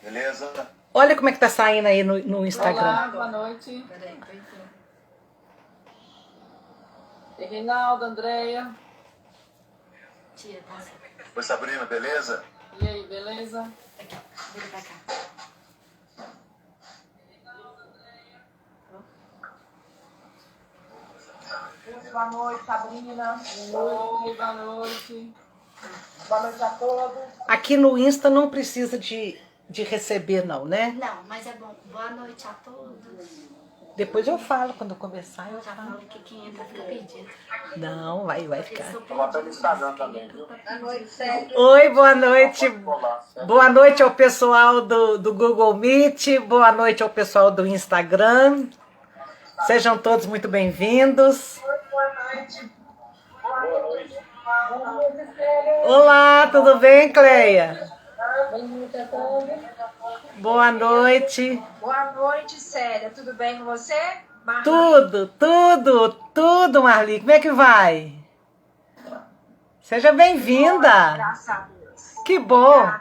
Beleza? Olha como é que tá saindo aí no Instagram. Olá, boa noite. Peraí, Reinaldo, Andréia. Tia, tá assim. Oi, Sabrina, beleza? E aí, beleza? Aqui, vira pra cá. Boa noite, Sabrina. Oi, boa noite. Boa noite a todos. Aqui no Insta não precisa de receber, não, né? Não, mas é bom. Boa noite a todos. Depois eu falo, quando eu começar, eu Já falo. falei que quem entra fica perdido. Não, vai ficar. Tô lá pelo Instagram também, viu? Boa noite, Sérgio. Oi, boa noite. Olá, certo? Boa noite ao pessoal do Google Meet. Boa noite ao pessoal do Instagram. Sejam todos muito bem-vindos. Boa noite. Boa noite. Boa noite, Sérgio. Olá, tudo bem, Cleia? Boa noite a todos. Boa noite. Boa noite, Célia. Tudo bem com você? Marli? Tudo, Marli. Como é que vai? Seja bem-vinda. Graças a Deus. Que bom.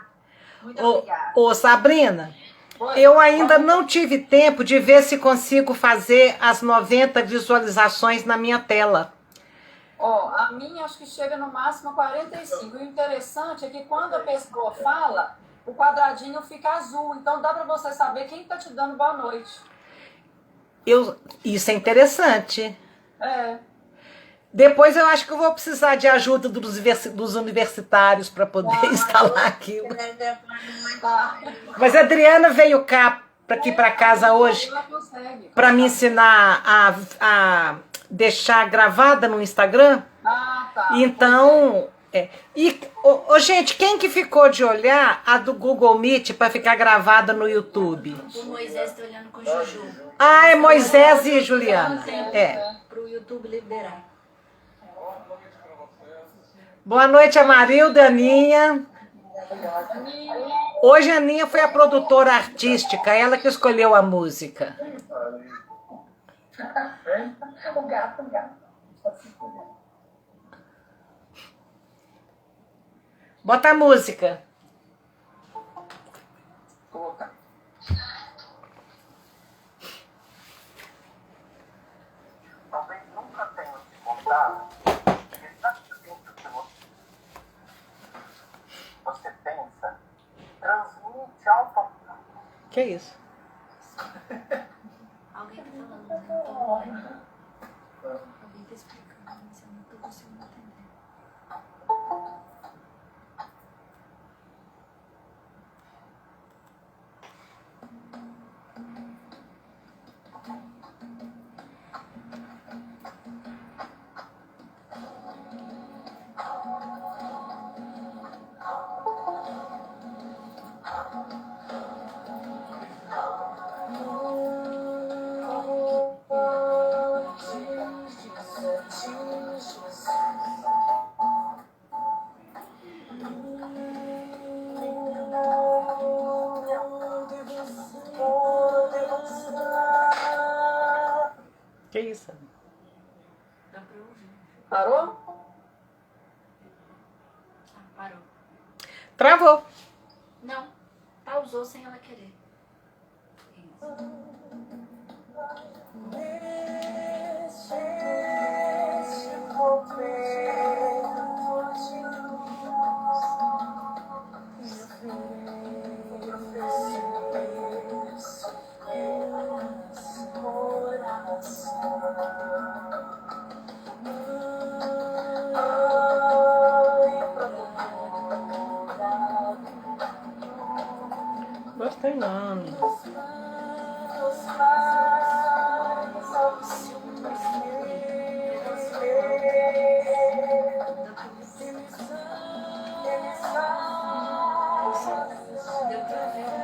Muito obrigada. Ô, Sabrina, Oi. eu ainda não tive tempo de ver se consigo fazer as 90 visualizações na minha tela. Ó, a minha acho que chega no máximo a 45. E o interessante é que quando a pessoa fala, o quadradinho fica azul. Então dá pra você saber quem tá te dando boa noite. Isso é interessante. É. Depois eu acho que eu vou precisar de ajuda dos universitários para poder instalar aquilo. Tá. Mas a Adriana veio cá aqui para casa hoje Ela consegue. para me ensinar a deixar gravada no Instagram. Ah, tá. Então, gente, quem que ficou de olhar a do Google Meet para ficar gravada no YouTube? O Moisés tá olhando com o Juju. Ah, é Moisés e Juliana. É. Pro YouTube liberar. Boa noite, Amarilda e Aninha. Hoje a Aninha foi a produtora artística, ela que escolheu a música. O gato. Bota a música. Talvez nunca tenha te contado exatamente o que você pensa, transmite automaticamente. Que isso? Alguém tá falando, né? Alguém tá explicando, mas eu não tô conseguindo entender. Que isso? Dá pra ouvir. Parou? Ah, parou. Travou. Não, pausou sem ela querer. Gostei não. Deu pra ver.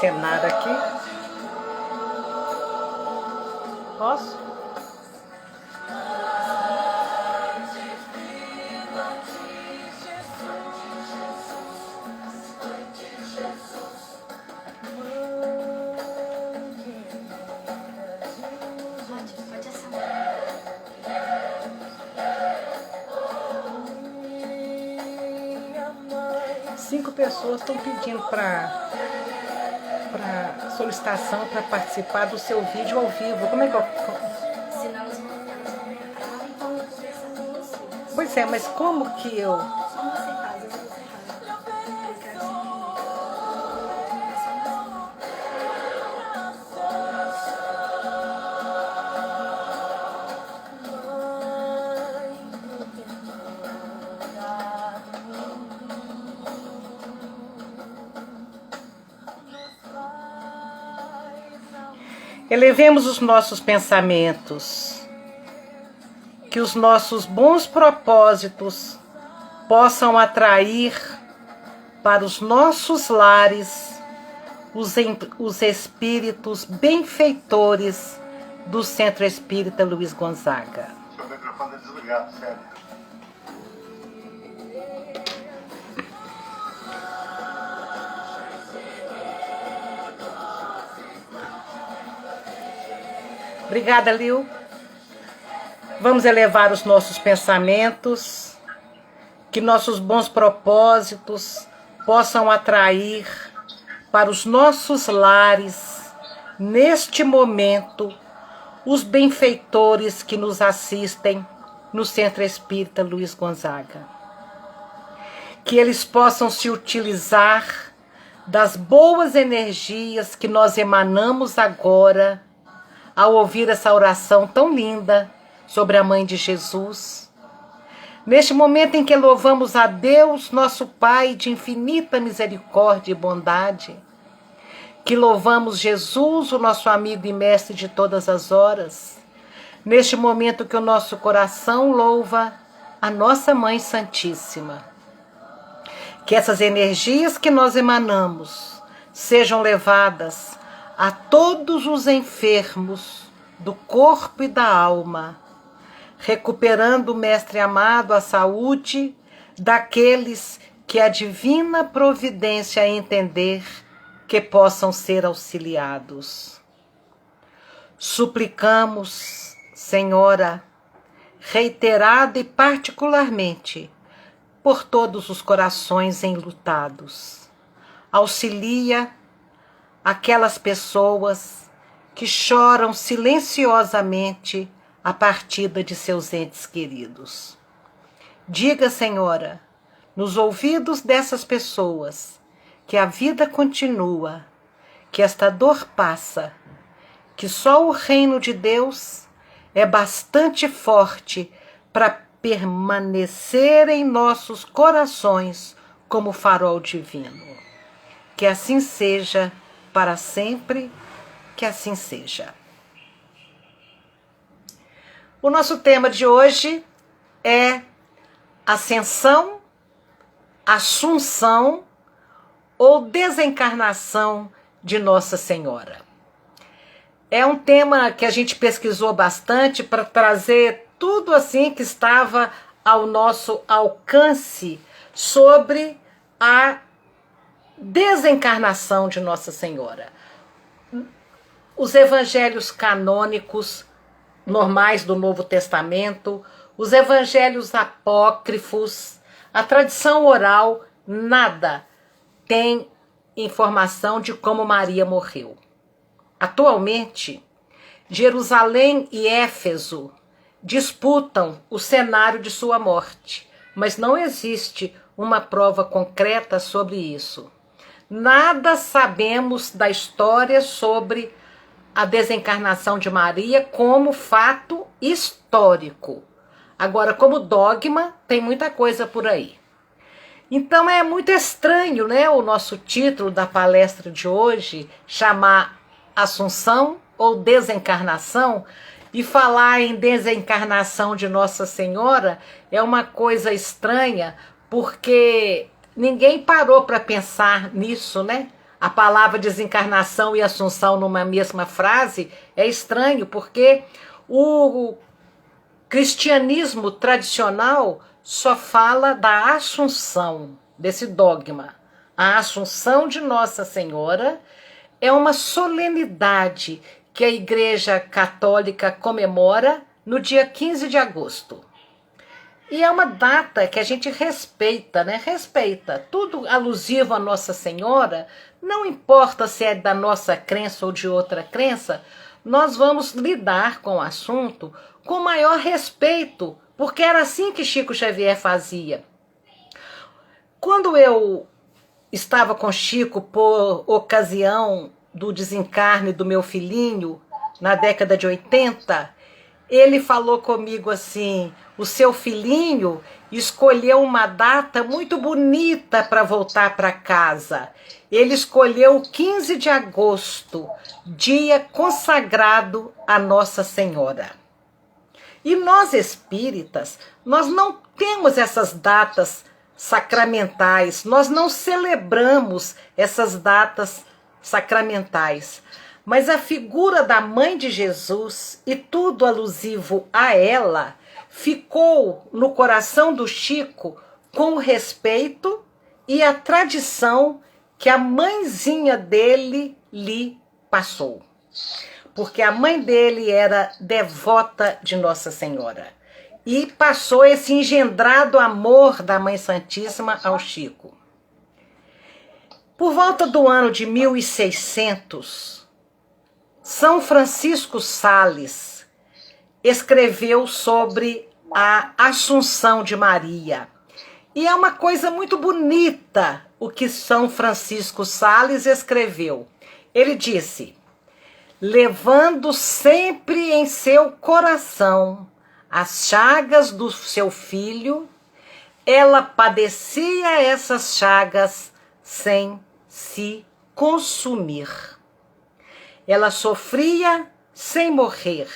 cenário aqui. Posso? Pode assinar. 5 pessoas estão pedindo para solicitação para participar do seu vídeo ao vivo. Como é que eu... Senão elas vão entrar e vão conversar com você. Pois é, mas como que eu... Como você faz? Eu vou você clicar Elevemos os nossos pensamentos, que os nossos bons propósitos possam atrair para os nossos lares os espíritos benfeitores do Centro Espírita Luiz Gonzaga. Seu microfone é desligado, sério. Obrigada, Lil. Vamos elevar os nossos pensamentos, que nossos bons propósitos possam atrair para os nossos lares, neste momento, os benfeitores que nos assistem no Centro Espírita Luiz Gonzaga. Que eles possam se utilizar das boas energias que nós emanamos agora, ao ouvir essa oração tão linda sobre a Mãe de Jesus. Neste momento em que louvamos a Deus, nosso Pai de infinita misericórdia e bondade, que louvamos Jesus, o nosso amigo e mestre de todas as horas, neste momento que o nosso coração louva a nossa Mãe Santíssima. Que essas energias que nós emanamos sejam levadas a todos os enfermos do corpo e da alma, recuperando, Mestre amado, a saúde daqueles que a divina providência entender que possam ser auxiliados. Suplicamos, Senhora, reiterada e particularmente, por todos os corações enlutados. Auxilia aquelas pessoas que choram silenciosamente a partida de seus entes queridos. Diga, Senhora, nos ouvidos dessas pessoas, que a vida continua, que esta dor passa, que só o reino de Deus é bastante forte para permanecer em nossos corações como farol divino. Que assim seja para sempre, que assim seja. O nosso tema de hoje é ascensão, assunção ou desencarnação de Nossa Senhora. É um tema que a gente pesquisou bastante para trazer tudo assim que estava ao nosso alcance sobre a desencarnação de Nossa Senhora. Os evangelhos canônicos normais do Novo Testamento, os evangelhos apócrifos, a tradição oral, nada tem informação de como Maria morreu. Atualmente, Jerusalém e Éfeso disputam o cenário de sua morte, mas não existe uma prova concreta sobre isso. Nada sabemos da história sobre a desencarnação de Maria como fato histórico. Agora, como dogma, tem muita coisa por aí. Então é muito estranho, né, o nosso título da palestra de hoje, chamar Assunção ou Desencarnação, e falar em desencarnação de Nossa Senhora é uma coisa estranha, porque ninguém parou para pensar nisso, né? a palavra desencarnação e assunção numa mesma frase é estranho, porque o cristianismo tradicional só fala da assunção, desse dogma. A assunção de Nossa Senhora é uma solenidade que a Igreja Católica comemora no dia 15 de agosto. E é uma data que a gente respeita, né? Respeita. Tudo alusivo a Nossa Senhora, não importa se é da nossa crença ou de outra crença, nós vamos lidar com o assunto com maior respeito, porque era assim que Chico Xavier fazia. Quando eu estava com Chico por ocasião do desencarne do meu filhinho, na década de 80, ele falou comigo assim: o seu filhinho escolheu uma data muito bonita para voltar para casa. Ele escolheu o 15 de agosto, dia consagrado a Nossa Senhora. E nós espíritas, nós não temos essas datas sacramentais, nós não celebramos essas datas sacramentais. Mas a figura da Mãe de Jesus e tudo alusivo a ela ficou no coração do Chico com o respeito e a tradição que a mãezinha dele lhe passou. Porque a mãe dele era devota de Nossa Senhora e passou esse engendrado amor da Mãe Santíssima ao Chico. Por volta do ano de 1600, São Francisco Sales escreveu sobre a Assunção de Maria. E é uma coisa muito bonita o que São Francisco Sales escreveu. Ele disse: levando sempre em seu coração as chagas do seu filho, ela padecia essas chagas sem se consumir. Ela sofria sem morrer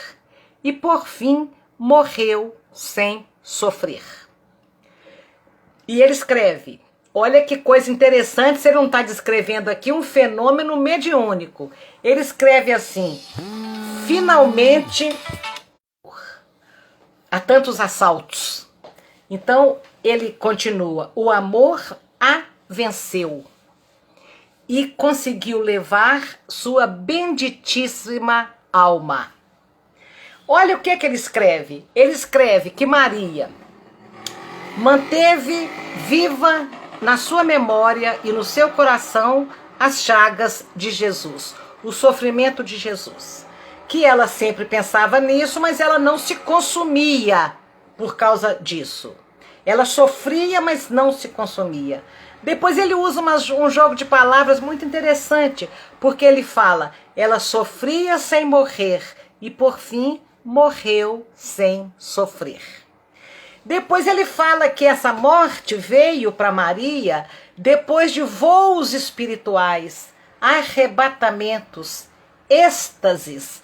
e, por fim, morreu sem sofrer. E ele escreve, olha que coisa interessante, você não está descrevendo aqui um fenômeno mediúnico. Ele escreve assim: finalmente, há tantos assaltos. Então, ele continua, o amor a venceu e conseguiu levar sua benditíssima alma. Olha o que ele escreve. Ele escreve que Maria manteve viva na sua memória e no seu coração as chagas de Jesus, o sofrimento de Jesus. Que ela sempre pensava nisso, mas ela não se consumia por causa disso. Ela sofria, mas não se consumia. Depois ele usa um jogo de palavras muito interessante, porque ele fala, ela sofria sem morrer e por fim morreu sem sofrer. Depois ele fala que essa morte veio para Maria depois de voos espirituais, arrebatamentos, êxtases.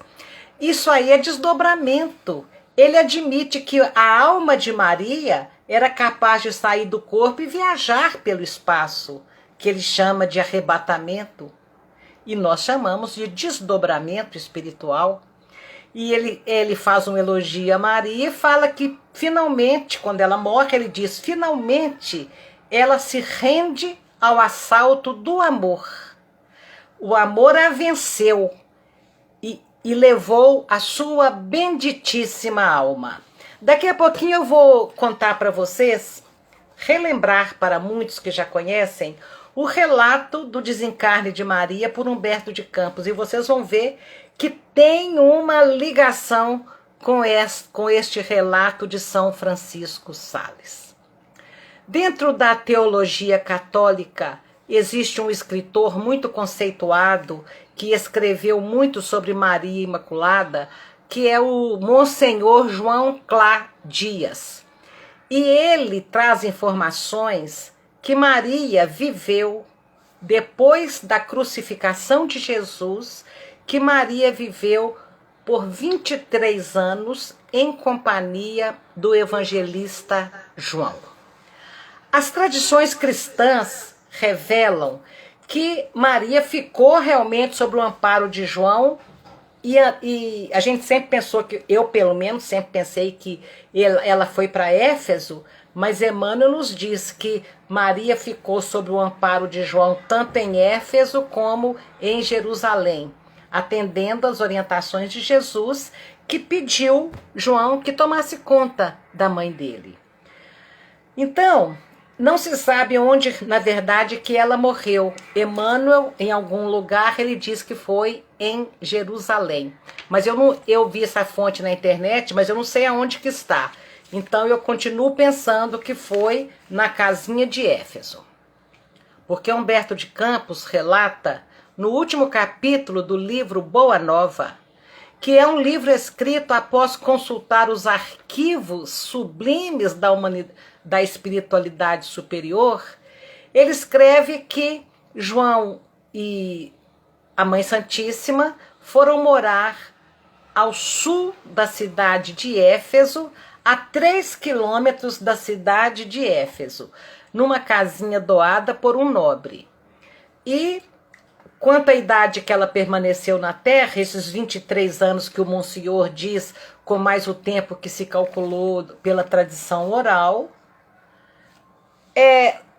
Isso aí é desdobramento. Ele admite que a alma de Maria era capaz de sair do corpo e viajar pelo espaço, que ele chama de arrebatamento, e nós chamamos de desdobramento espiritual. E ele faz um elogio a Maria e fala que finalmente, quando ela morre, ele diz, finalmente ela se rende ao assalto do amor. O amor a venceu e levou a sua benditíssima alma. Daqui a pouquinho eu vou contar para vocês, relembrar para muitos que já conhecem, o relato do desencarne de Maria por Humberto de Campos. E vocês vão ver que tem uma ligação com este relato de São Francisco Sales. Dentro da teologia católica, existe um escritor muito conceituado que escreveu muito sobre Maria Imaculada, que é o Monsenhor João Clá Dias. E ele traz informações que Maria viveu depois da crucificação de Jesus, que Maria viveu por 23 anos em companhia do evangelista João. As tradições cristãs revelam que Maria ficou realmente sob o amparo de João, e a gente sempre pensou que, eu pelo menos sempre pensei que ela foi para Éfeso, mas Emmanuel nos diz que Maria ficou sob o amparo de João tanto em Éfeso como em Jerusalém, atendendo às orientações de Jesus, que pediu João que tomasse conta da mãe dele. Então, não se sabe onde, na verdade, que ela morreu. Emmanuel, em algum lugar, ele diz que foi em Jerusalém. Mas eu vi essa fonte na internet, mas eu não sei aonde que está. Então, eu continuo pensando que foi na casinha de Éfeso. Porque Humberto de Campos relata, no último capítulo do livro Boa Nova, que é um livro escrito após consultar os arquivos sublimes da espiritualidade superior, ele escreve que João e a Mãe Santíssima foram morar ao sul da cidade de Éfeso, a 3 quilômetros da cidade de Éfeso, numa casinha doada por um nobre. E quanto à idade que ela permaneceu na Terra, esses 23 anos que o Monsenhor diz, com mais o tempo que se calculou pela tradição oral,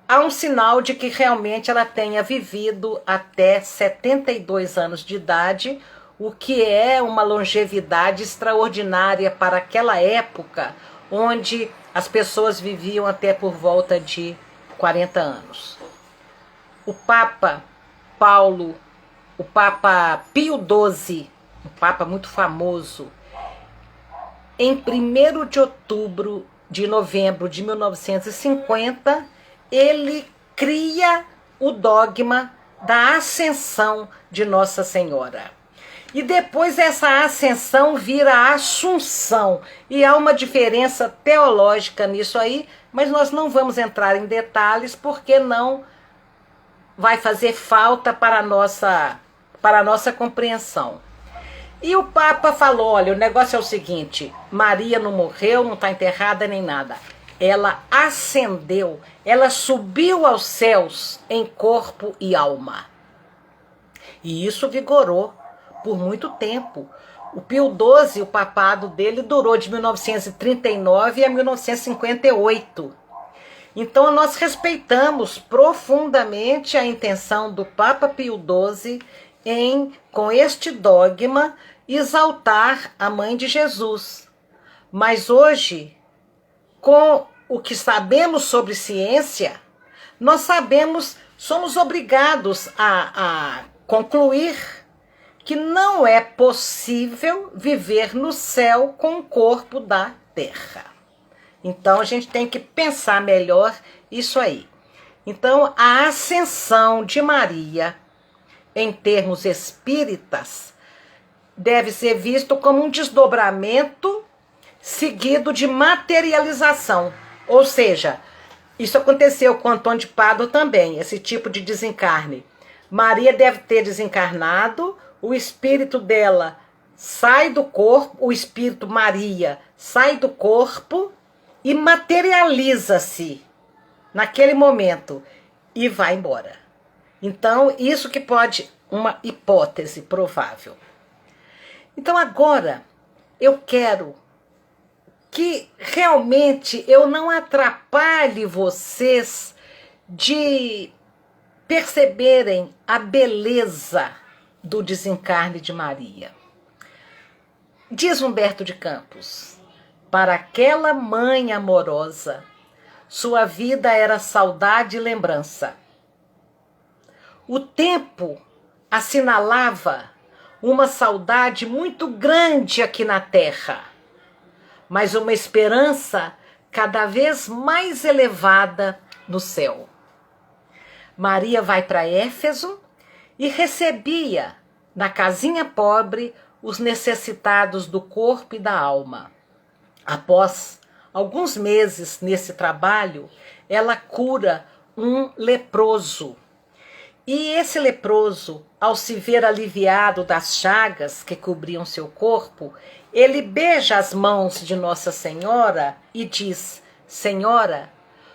há um sinal de que realmente ela tenha vivido até 72 anos de idade, o que é uma longevidade extraordinária para aquela época, onde as pessoas viviam até por volta de 40 anos. O Papa Pio XII, um Papa muito famoso, em 1º de novembro de 1950, ele cria o dogma da ascensão de Nossa Senhora. E depois essa ascensão vira a assunção. E há uma diferença teológica nisso aí, mas nós não vamos entrar em detalhes porque não vai fazer falta para a nossa compreensão. E o Papa falou, olha, o negócio é o seguinte, Maria não morreu, não está enterrada nem nada. Ela ascendeu, ela subiu aos céus em corpo e alma. E isso vigorou por muito tempo. O Pio XII, o papado dele, durou de 1939 a 1958. Então, nós respeitamos profundamente a intenção do Papa Pio XII em, com este dogma, exaltar a Mãe de Jesus. Mas hoje, com o que sabemos sobre ciência, nós somos obrigados a concluir que não é possível viver no céu com o corpo da terra. Então, a gente tem que pensar melhor isso aí. Então, a ascensão de Maria, em termos espíritas, deve ser visto como um desdobramento seguido de materialização. Ou seja, isso aconteceu com Antônio de Pádua também, esse tipo de desencarne. Maria deve ter desencarnado, o espírito dela sai do corpo, o espírito Maria sai do corpo e materializa-se naquele momento e vai embora. Então, isso que pode, uma hipótese provável. Então, agora, eu quero que realmente eu não atrapalhe vocês de perceberem a beleza do desencarne de Maria. Diz Humberto de Campos, para aquela mãe amorosa, sua vida era saudade e lembrança. O tempo assinalava uma saudade muito grande aqui na terra, mas uma esperança cada vez mais elevada no céu. Maria vai para Éfeso e recebia na casinha pobre os necessitados do corpo e da alma. Após alguns meses nesse trabalho, ela cura um leproso. E esse leproso, ao se ver aliviado das chagas que cobriam seu corpo, ele beija as mãos de Nossa Senhora e diz: Senhora,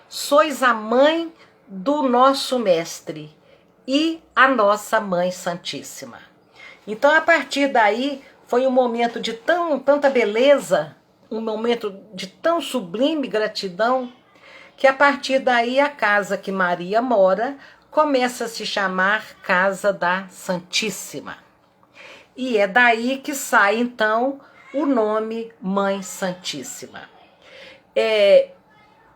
sois a mãe do nosso mestre. e a nossa Mãe Santíssima. Então, a partir daí, foi um momento de tanta beleza, um momento de tão sublime gratidão, que a partir daí a casa que Maria mora começa a se chamar Casa da Santíssima. E é daí que sai, então, o nome Mãe Santíssima.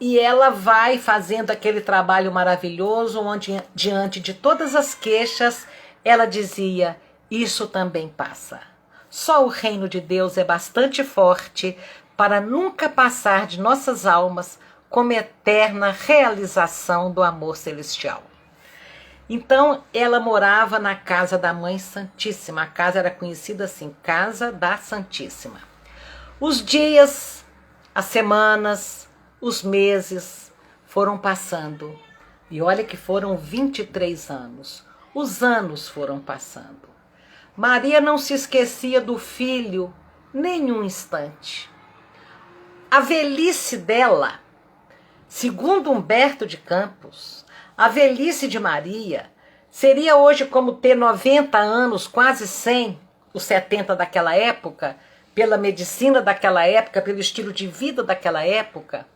E ela vai fazendo aquele trabalho maravilhoso, onde, diante de todas as queixas, ela dizia: isso também passa. Só o reino de Deus é bastante forte para nunca passar de nossas almas como eterna realização do amor celestial. Então, ela morava na casa da Mãe Santíssima. A casa era conhecida assim, Casa da Santíssima. Os dias, as semanas, os meses foram passando. E olha que foram 23 anos. Os anos foram passando. Maria não se esquecia do filho nem um instante. A velhice dela, segundo Humberto de Campos, a velhice de Maria seria hoje como ter 90 anos, quase 100, os 70 daquela época, pela medicina daquela época, pelo estilo de vida daquela época.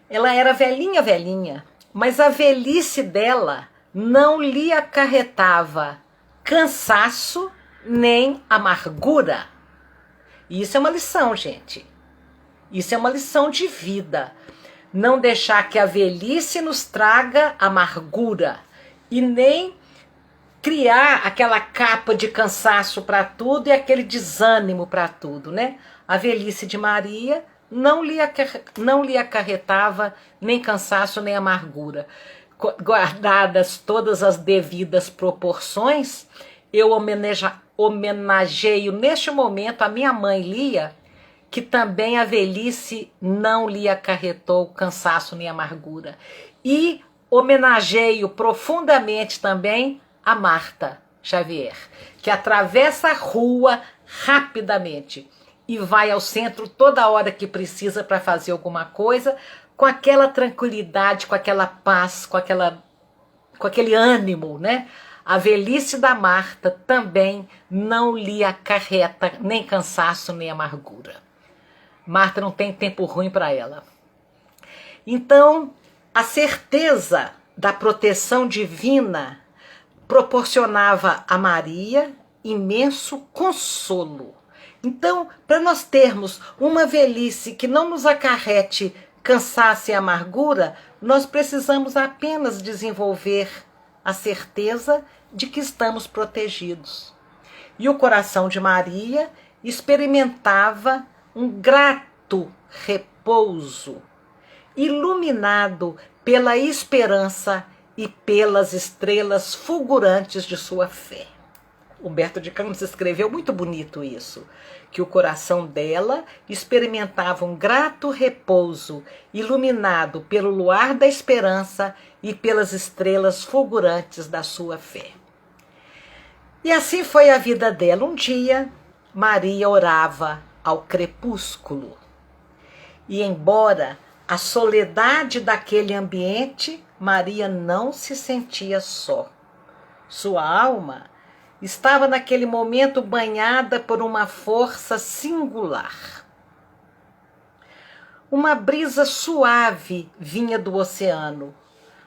Ela era velhinha, velhinha, mas a velhice dela não lhe acarretava cansaço nem amargura. E isso é uma lição, gente. Isso é uma lição de vida. Não deixar que a velhice nos traga amargura e nem criar aquela capa de cansaço para tudo e aquele desânimo para tudo, né? A velhice de Maria não lhe acarretava nem cansaço nem amargura. Guardadas todas as devidas proporções, eu homenageio neste momento a minha mãe Lia, que também a velhice não lhe acarretou cansaço nem amargura. E homenageio profundamente também a Marta Xavier, que atravessa a rua rapidamente e vai ao centro toda hora que precisa para fazer alguma coisa, com aquela tranquilidade, com aquela paz, com aquele ânimo, né? A velhice da Marta também não lhe acarreta nem cansaço nem amargura. Marta não tem tempo ruim para ela. Então, a certeza da proteção divina proporcionava a Maria imenso consolo. Então, para nós termos uma velhice que não nos acarrete cansaço e amargura, nós precisamos apenas desenvolver a certeza de que estamos protegidos. E o coração de Maria experimentava um grato repouso, iluminado pela esperança e pelas estrelas fulgurantes de sua fé. Humberto de Campos escreveu muito bonito isso, que o coração dela experimentava um grato repouso, iluminado pelo luar da esperança e pelas estrelas fulgurantes da sua fé. E assim foi a vida dela. Um dia, Maria orava ao crepúsculo. E embora a soledade daquele ambiente, Maria não se sentia só. Sua alma estava naquele momento banhada por uma força singular. Uma brisa suave vinha do oceano.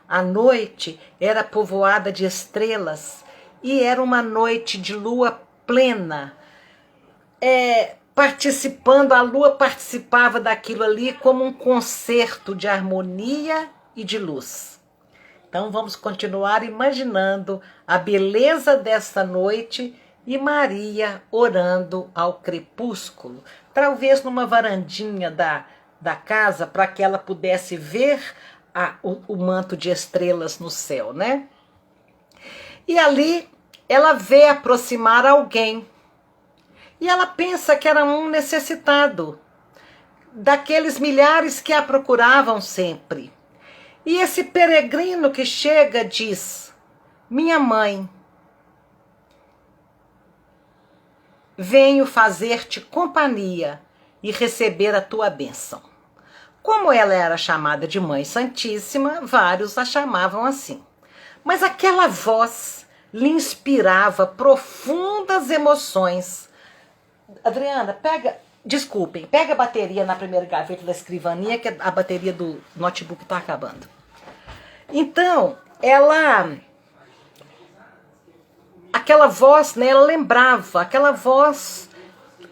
A noite era povoada de estrelas e era uma noite de lua plena. A lua participava daquilo ali como um concerto de harmonia e de luz. Então vamos continuar imaginando a beleza dessa noite e Maria orando ao crepúsculo, talvez numa varandinha da casa, para que ela pudesse ver o manto de estrelas no céu, né? E ali ela vê aproximar alguém. E ela pensa que era um necessitado, daqueles milhares que a procuravam sempre. E esse peregrino que chega diz: minha mãe, venho fazer-te companhia e receber a tua bênção. Como ela era chamada de Mãe Santíssima, vários a chamavam assim. Mas aquela voz lhe inspirava profundas emoções. Adriana, pega a bateria na primeira gaveta da escrivaninha, que a bateria do notebook está acabando. Então, aquela voz, né, ela lembrava, aquela voz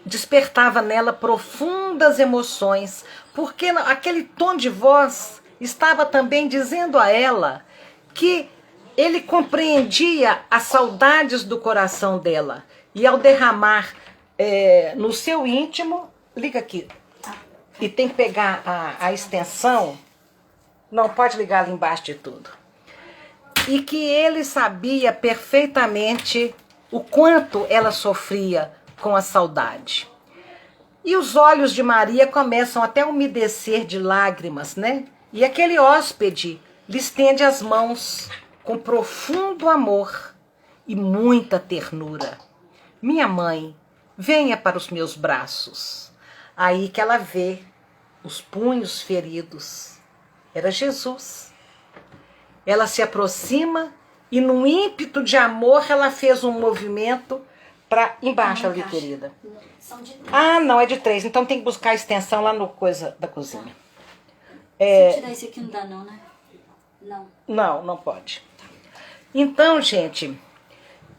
despertava nela profundas emoções, porque aquele tom de voz estava também dizendo a ela que ele compreendia as saudades do coração dela. E ao derramar no seu íntimo, liga aqui, e tem que pegar a extensão, não pode ligar ali embaixo de tudo. E que ele sabia perfeitamente o quanto ela sofria com a saudade. E os olhos de Maria começam até a umedecer de lágrimas, né? E aquele hóspede lhe estende as mãos com profundo amor e muita ternura. Minha mãe, venha para os meus braços. Aí que ela vê os punhos feridos. Era Jesus. Ela se aproxima e, num ímpeto de amor, ela fez um movimento para embaixo ali, querida. São de 3. Ah, não, é de 3. Então tem que buscar a extensão lá no coisa da cozinha. Se tirar esse aqui não dá não, né? Não. Não pode. Então, gente,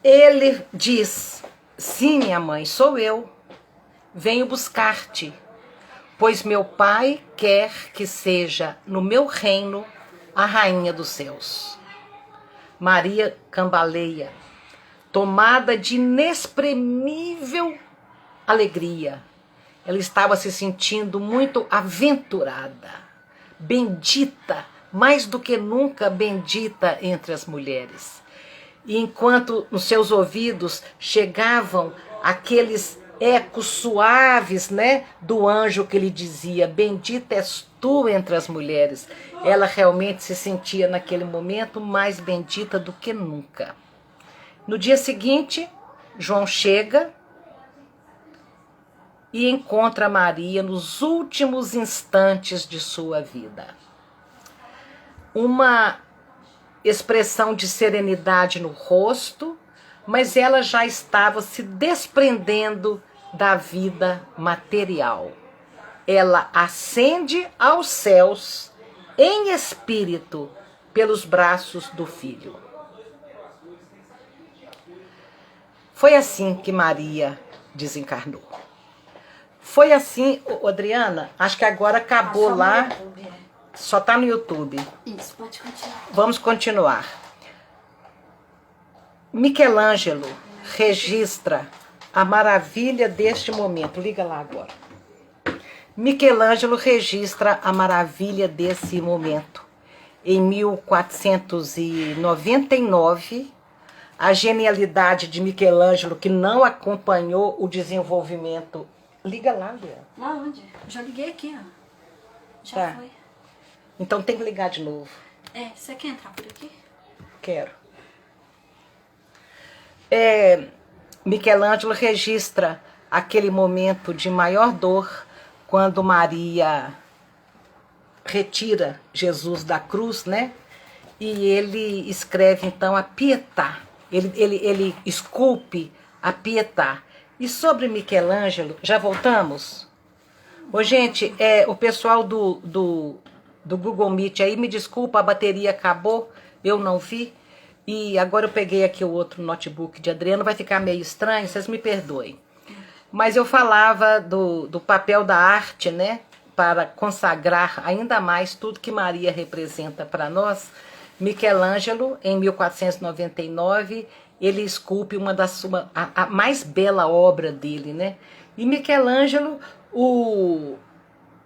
ele diz: sim, minha mãe, sou eu. Venho buscar-te, pois meu pai quer que seja no meu reino a rainha dos céus. Maria cambaleia, tomada de inexprimível alegria. Ela estava se sentindo muito aventurada, bendita, mais do que nunca bendita entre as mulheres. E enquanto nos seus ouvidos chegavam aqueles ecos suaves, né, do anjo que lhe dizia: bendita és tu entre as mulheres, ela realmente se sentia naquele momento mais bendita do que nunca. No dia seguinte, João chega e encontra Maria nos últimos instantes de sua vida. Uma expressão de serenidade no rosto, mas ela já estava se desprendendo da vida material. Ela ascende aos céus em espírito pelos braços do Filho. Foi assim que Maria desencarnou. Foi assim, Adriana, acho que agora acabou lá, só está no YouTube. Isso, pode continuar. Vamos continuar. Michelangelo registra a maravilha deste momento. Liga lá agora. Michelangelo registra a maravilha desse momento. Em 1499, a genialidade de Michelangelo, que não acompanhou o desenvolvimento. Liga lá, Adriana. Lá onde? Já liguei aqui, ó. Já Tá. foi. Então tem que ligar de novo. Você quer entrar por aqui? Quero. Michelangelo registra aquele momento de maior dor quando Maria retira Jesus da cruz, né? E ele escreve então a Pietà. Ele esculpe a Pietà. E sobre Michelangelo, já voltamos? Ô, gente, o pessoal do Google Meet aí, me desculpa, a bateria acabou, eu não vi. E agora eu peguei aqui o outro notebook de Adriano, vai ficar meio estranho, vocês me perdoem. Mas eu falava do papel da arte, né? Para consagrar ainda mais tudo que Maria representa para nós. Michelangelo, em 1499, ele esculpe a mais bela obra dele, né? E Michelangelo,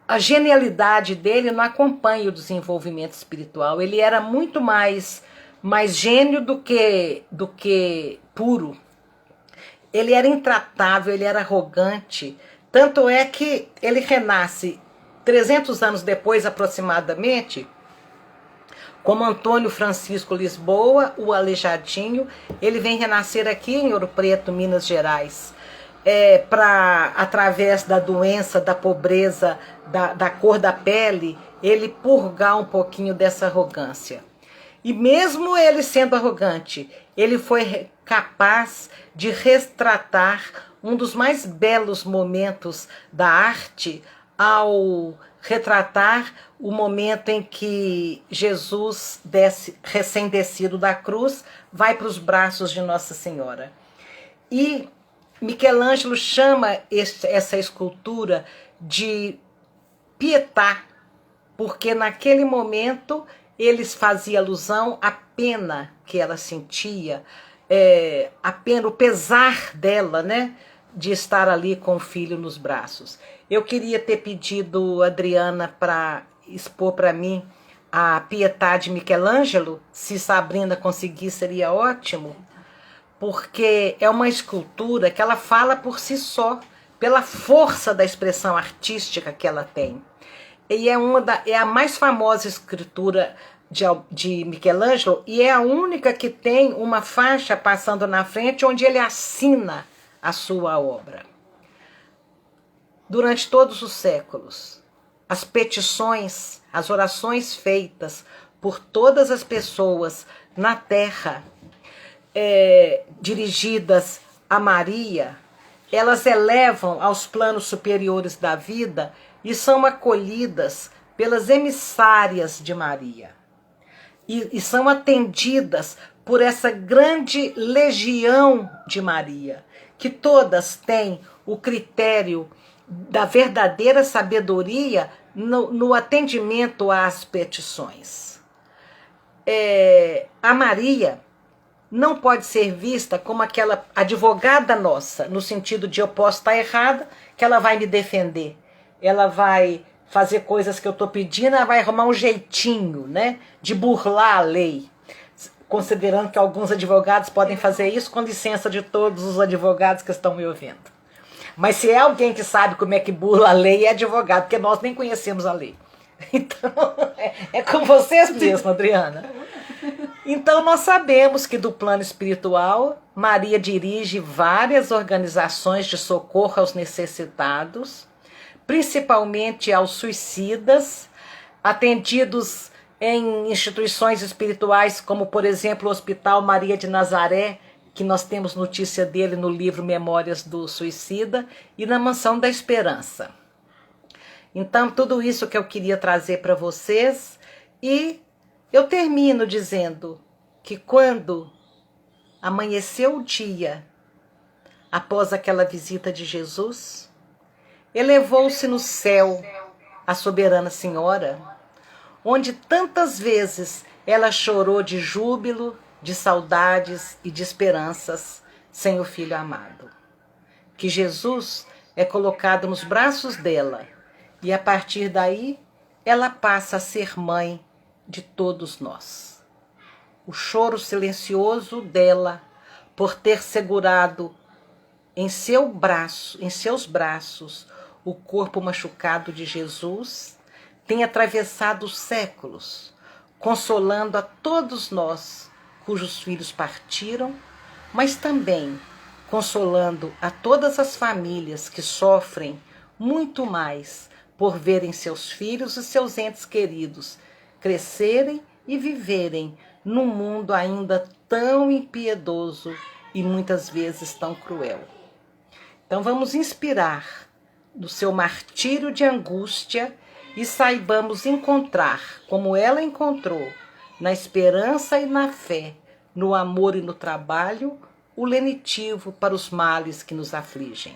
a genialidade dele não acompanha o desenvolvimento espiritual. Ele era muito mais gênio do que puro. Ele era intratável, ele era arrogante. Tanto é que ele renasce 300 anos depois, aproximadamente, como Antônio Francisco Lisboa, o Aleijadinho. Ele vem renascer aqui em Ouro Preto, Minas Gerais, através da doença, da pobreza, da cor da pele, ele purgar um pouquinho dessa arrogância. E mesmo ele sendo arrogante, ele foi capaz de retratar um dos mais belos momentos da arte ao retratar o momento em que Jesus, recém-descido da cruz, vai para os braços de Nossa Senhora. E Michelangelo chama essa escultura de Pietà, porque naquele momento eles faziam alusão à pena que ela sentia, a pena, o pesar dela, né, de estar ali com o filho nos braços. Eu queria ter pedido a Adriana para expor para mim a Pietà de Michelangelo, se Sabrina conseguir seria ótimo, porque é uma escultura que ela fala por si só, pela força da expressão artística que ela tem. E é a mais famosa escritura de Michelangelo e é a única que tem uma faixa passando na frente onde ele assina a sua obra. Durante todos os séculos, as petições, as orações feitas por todas as pessoas na Terra, dirigidas a Maria, elas elevam aos planos superiores da vida e são acolhidas pelas emissárias de Maria. E são atendidas por essa grande legião de Maria, que todas têm o critério da verdadeira sabedoria no atendimento às petições. A Maria não pode ser vista como aquela advogada nossa, no sentido de eu posso estar errada, que ela vai me defender. Ela vai fazer coisas que eu estou pedindo, ela vai arrumar um jeitinho, né, de burlar a lei. Considerando que alguns advogados podem fazer isso, com licença de todos os advogados que estão me ouvindo. Mas se é alguém que sabe como é que burla a lei, é advogado, porque nós nem conhecemos a lei. Então, é com vocês mesmo, Adriana. Então, nós sabemos que do plano espiritual, Maria dirige várias organizações de socorro aos necessitados, principalmente aos suicidas, atendidos em instituições espirituais, como, por exemplo, o Hospital Maria de Nazaré, que nós temos notícia dele no livro Memórias do Suicida, e na Mansão da Esperança. Então, tudo isso que eu queria trazer para vocês, e eu termino dizendo que quando amanheceu o dia, após aquela visita de Jesus, elevou-se no céu a soberana Senhora, onde tantas vezes ela chorou de júbilo, de saudades e de esperanças sem o Filho amado. Que Jesus é colocado nos braços dela e a partir daí ela passa a ser mãe de todos nós. O choro silencioso dela por ter segurado em seus braços o corpo machucado de Jesus tem atravessado os séculos, consolando a todos nós cujos filhos partiram, mas também consolando a todas as famílias que sofrem muito mais por verem seus filhos e seus entes queridos crescerem e viverem num mundo ainda tão impiedoso e muitas vezes tão cruel. Então vamos inspirar do seu martírio de angústia e saibamos encontrar, como ela encontrou, na esperança e na fé, no amor e no trabalho, o lenitivo para os males que nos afligem.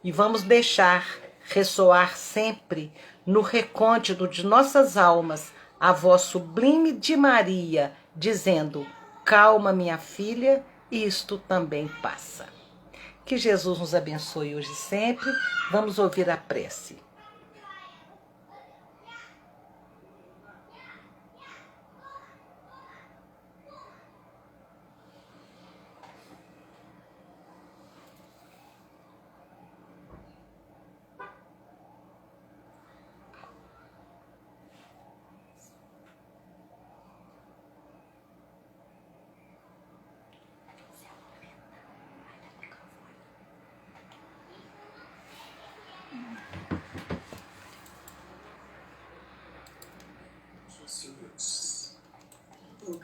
E vamos deixar ressoar sempre no recôndito de nossas almas a voz sublime de Maria, dizendo: calma, minha filha, isto também passa. Que Jesus nos abençoe hoje e sempre. Vamos ouvir a prece.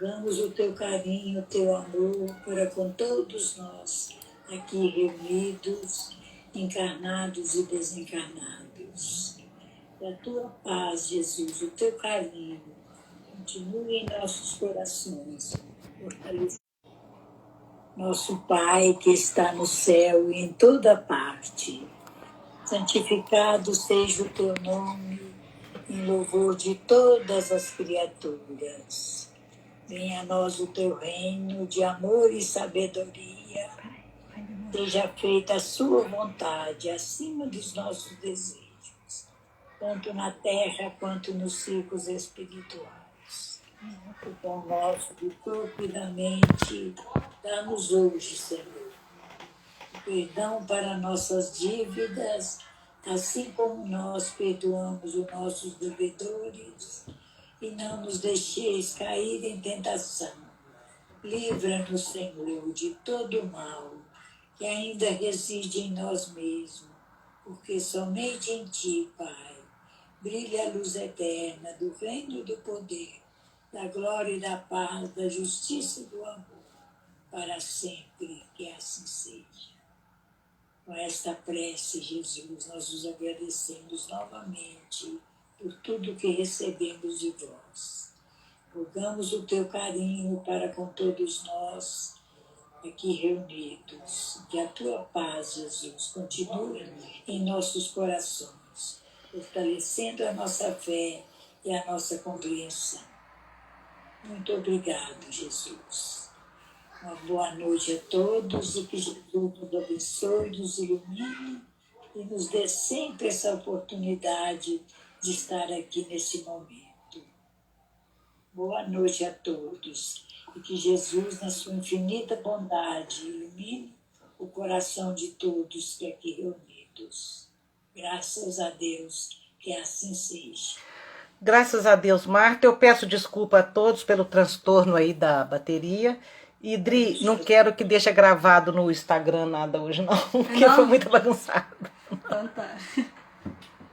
Rogamos o teu carinho, o teu amor para com todos nós, aqui reunidos, encarnados e desencarnados. Que a tua paz, Jesus, o teu carinho, continue em nossos corações, fortalecendo. Nosso Pai que está no céu e em toda parte, santificado seja o teu nome, em louvor de todas as criaturas. Venha a nós o teu reino de amor e sabedoria. Seja feita a sua vontade acima dos nossos desejos, tanto na terra quanto nos círculos espirituais. O pão nosso de corpo e da mente, dá-nos hoje, Senhor. O perdão para nossas dívidas, assim como nós perdoamos os nossos devedores, e não nos deixeis cair em tentação. Livra-nos, Senhor, de todo mal, que ainda reside em nós mesmos, porque somente em Ti, Pai, brilha a luz eterna do reino e do poder, da glória e da paz, da justiça e do amor, para sempre, que assim seja. Com esta prece, Jesus, nós os agradecemos novamente por tudo que recebemos de vós. Rogamos o teu carinho para com todos nós aqui reunidos. Que a tua paz, Jesus, continue em nossos corações, fortalecendo a nossa fé e a nossa compreensão. Muito obrigado, Jesus. Uma boa noite a todos e que Jesus nos abençoe, nos ilumine e nos dê sempre essa oportunidade de estar aqui nesse momento. Boa noite a todos e que Jesus, na sua infinita bondade, ilumine o coração de todos que aqui reunidos. Graças a Deus, que assim seja. Graças a Deus, Marta. Eu peço desculpa a todos pelo transtorno aí da bateria. E, Dri, não quero que deixe gravado no Instagram nada hoje, não, porque foi muito bagunçado. Então tá.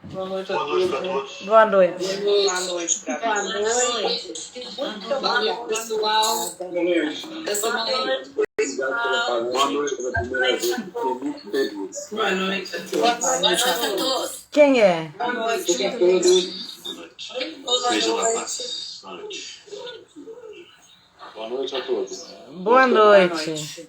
Boa noite a todos. Boa noite. Boa noite para Boa todos. noite. Muito obrigada, pessoal. Boa noite. Boa noite pela primeira vez. Fiquei muito feliz. Boa noite a todos. Boa noite a todos. Quem é? Boa noite a todos. Seja na paz. Boa noite. Boa noite a todos. Boa noite.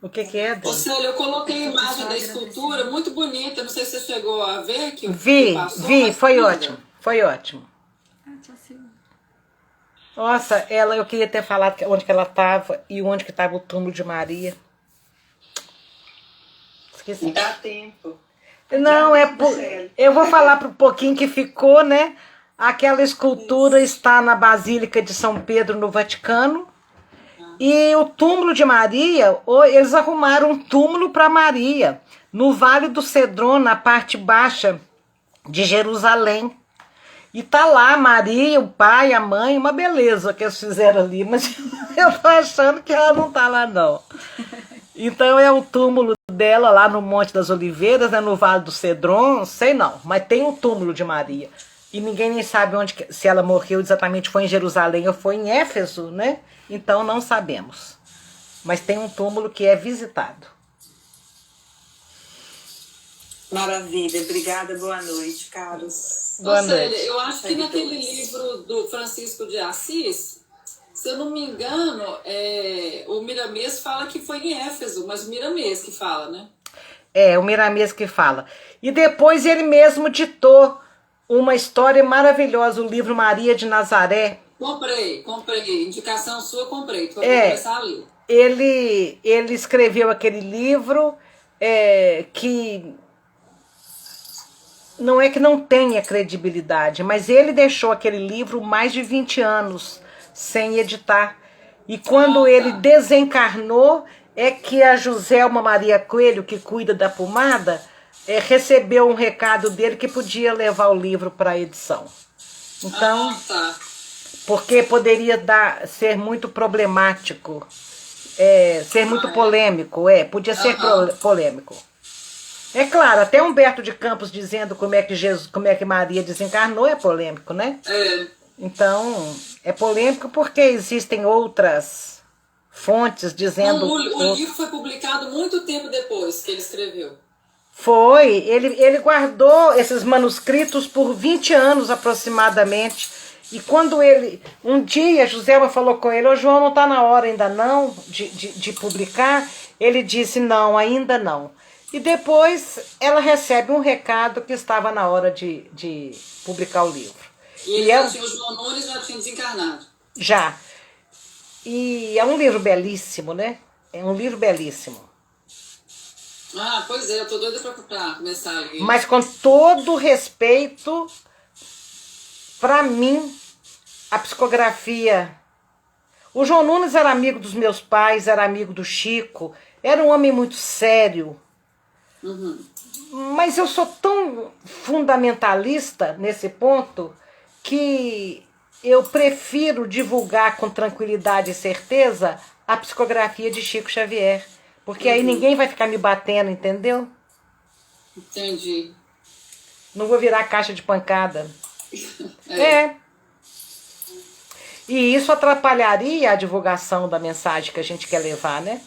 O que é, Dri? Ô, Célia, eu coloquei a imagem da escultura, muito bonita. Não sei se você chegou a ver. Que Vi, passou, vi, mas foi linda. ótimo. Foi ótimo. Nossa, eu queria ter falado onde que ela estava e onde que estava o túmulo de Maria. Esqueci. Dá tempo. Não, eu vou falar para um pouquinho que ficou, né? Aquela escultura está na Basílica de São Pedro, no Vaticano. E o túmulo de Maria, eles arrumaram um túmulo para Maria, no Vale do Cedron, na parte baixa de Jerusalém. E tá lá a Maria, o pai, a mãe, uma beleza que eles fizeram ali, mas eu tô achando que ela não tá lá, não. Então é o túmulo dela lá no Monte das Oliveiras, né, no Vale do Cedron, sei não, mas tem um túmulo de Maria. E ninguém nem sabe se ela morreu exatamente, foi em Jerusalém ou foi em Éfeso, né? Então não sabemos. Mas tem um túmulo que é visitado. Maravilha. Obrigada. Boa noite, caros. Boa Célia, noite. eu acho que naquele livro do Francisco de Assis, se eu não me engano, o Miramês fala que foi em Éfeso, mas o Miramês que fala, né? É, o Miramês que fala. E depois ele mesmo ditou uma história maravilhosa, o livro Maria de Nazaré. Comprei. Indicação sua, comprei. Vou começar a ler. Ele escreveu aquele livro que não é que não tenha credibilidade, mas ele deixou aquele livro mais de 20 anos sem editar. E quando ele desencarnou, é que a Joselma Maria Coelho, que cuida da pomada, recebeu um recado dele que podia levar o livro para edição. Então, porque poderia ser muito problemático, ser muito polêmico, podia ser polêmico. É claro, até Humberto de Campos dizendo como é que Maria desencarnou é polêmico, né? Então, É polêmico porque existem outras fontes dizendo... Não, o livro foi publicado muito tempo depois que ele escreveu. Foi, ele guardou esses manuscritos por 20 anos aproximadamente. E quando ele... Um dia, Joselma falou com ele, ô João, não está na hora ainda não de publicar? Ele disse, não, ainda não. E depois ela recebe um recado que estava na hora de publicar o livro. E ele já tinha, o João Nunes já tinha desencarnado. Já. E é um livro belíssimo, né? É um livro belíssimo. Ah, pois é, eu tô doida pra começar a ler. Mas com todo respeito, para mim, a psicografia... O João Nunes era amigo dos meus pais, era amigo do Chico, era um homem muito sério. Uhum. Mas eu sou tão fundamentalista nesse ponto que eu prefiro divulgar com tranquilidade e certeza a psicografia de Chico Xavier. Porque aí ninguém vai ficar me batendo, entendeu? Entendi. Não vou virar caixa de pancada. É. E isso atrapalharia a divulgação da mensagem que a gente quer levar, né?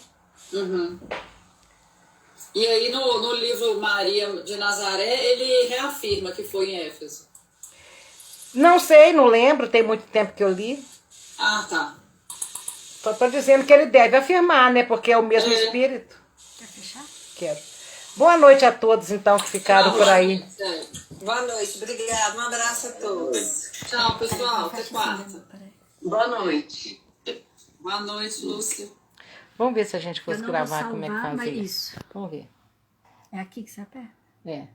Uhum. E aí no livro Maria de Nazaré, ele reafirma que foi em Éfeso. Não sei, não lembro, tem muito tempo que eu li. Ah, tá. Só estou dizendo que ele deve afirmar, né? Porque é o mesmo espírito. Quer fechar? Quero. Boa noite a todos, então, que ficaram por aí. Boa noite, obrigada. Um abraço a todos. Tchau, pessoal. Até quarta. Boa noite. Boa noite, Lúcia. Vamos ver se a gente fosse Eu não gravar vou como é que salvar, fazia. mas isso. Vamos ver. É aqui que você aperta? É.